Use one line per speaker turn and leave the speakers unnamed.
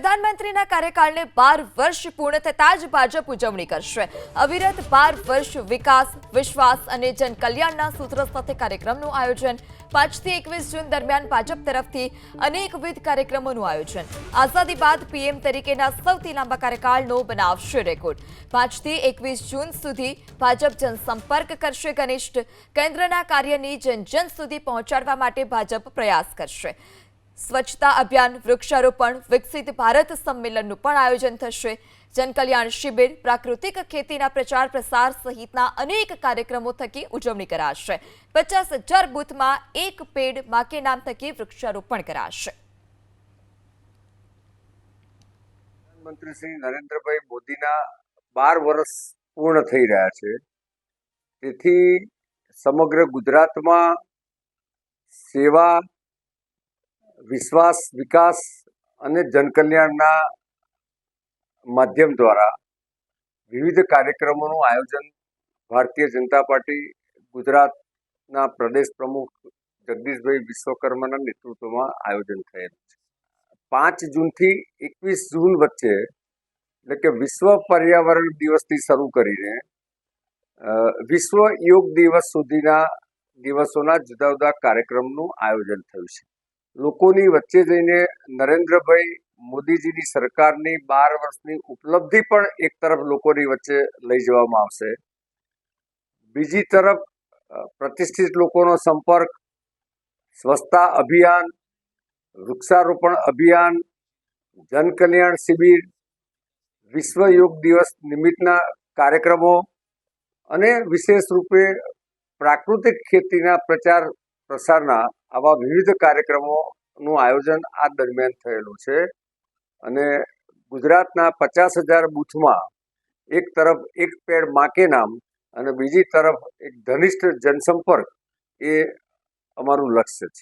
પ્રધાનમંત્રીના કાર્યકાળને 12 વર્ષ પૂર્ણ થતાં જ ભાજપ ઉજવણી કરશે। અવિરત 12 વર્ષ વિકાસ, વિશ્વાસ અને જનકલ્યાણના સૂત્ર સાથે કાર્યક્રમનું આયોજન। 5 થી 21 જૂન દરમિયાન ભાજપ તરફથી અનેકવિધ કાર્યક્રમોનું આયોજન। આઝાદી બાદ પીએમ તરીકેના સૌથી લાંબા કાર્યકાળનો બનાવશે રેકોર્ડ। 5 થી 21 જૂન સુધી ભાજપ જનસંપર્ક કરશે ઘનિષ્ઠ। કેન્દ્રના કાર્યની જન સુધી પહોંચાડવા માટે ભાજપ પ્રયાસ કરશે। સ્વચ્છતા અભિયાન, વૃક્ષારોપણ, વિકસિત ભારત સંમેલનનું પણ આયોજન થશે। જનકલ્યાણ શિબિર, પ્રાકૃતિક ખેતીના પ્રચાર પ્રસાર સહિતના અનેક કાર્યક્રમો થકી ઉજવણી કરાશે। 50,000 બૂથમાં એક પેડ માં કે નામ થકી વૃક્ષારોપણ કરાશે।
પ્રધાનમંત્રી શ્રી નરેન્દ્રભાઈ મોદીના 12 વર્ષ પૂર્ણ થઈ રહ્યા છે, તેથી સમગ્ર ગુજરાતમાં સેવા, વિશ્વાસ, વિકાસ અને જનકલ્યાણના માધ્યમ દ્વારા વિવિધ કાર્યક્રમોનું આયોજન ભારતીય જનતા પાર્ટી ગુજરાતના પ્રદેશ પ્રમુખ જગદીશભાઈ વિશ્વકર્માના નેતૃત્વમાં આયોજન થયેલું છે। 5 જૂનથી 21 જૂન વચ્ચે, એટલે કે વિશ્વ પર્યાવરણ દિવસથી શરૂ કરીને વિશ્વ યોગ દિવસ સુધીના દિવસોના જુદા જુદા કાર્યક્રમનું આયોજન થયું છે। લોકોની વચ્ચે જઈને નરેન્દ્રભાઈ મોદીજીની સરકારની 12 વર્ષની ઉપલબ્ધિ પણ એક તરફ લોકોની વચ્ચે લઈ જવામાં આવશે, બીજી તરફ પ્રતિષ્ઠિત લોકોનો સંપર્ક, સ્વચ્છતા અભિયાન, વૃક્ષારોપણ અભિયાન, જનકલ્યાણ શિબિર, વિશ્વ યોગ દિવસ નિમિત્તના કાર્યક્રમો અને વિશેષ રૂપે પ્રાકૃતિક ખેતીના પ્રચાર પ્રસારના આવા વિવિધ કાર્યક્રમોનું આયોજન આ દરમિયાન થયેલું છે। અને ગુજરાતના 50,000 બૂથમાં એક તરફ એક પેડ માં કે નામ અને બીજી તરફ એક ઘનિષ્ઠ જનસંપર્ક એ અમારું લક્ષ્ય છે।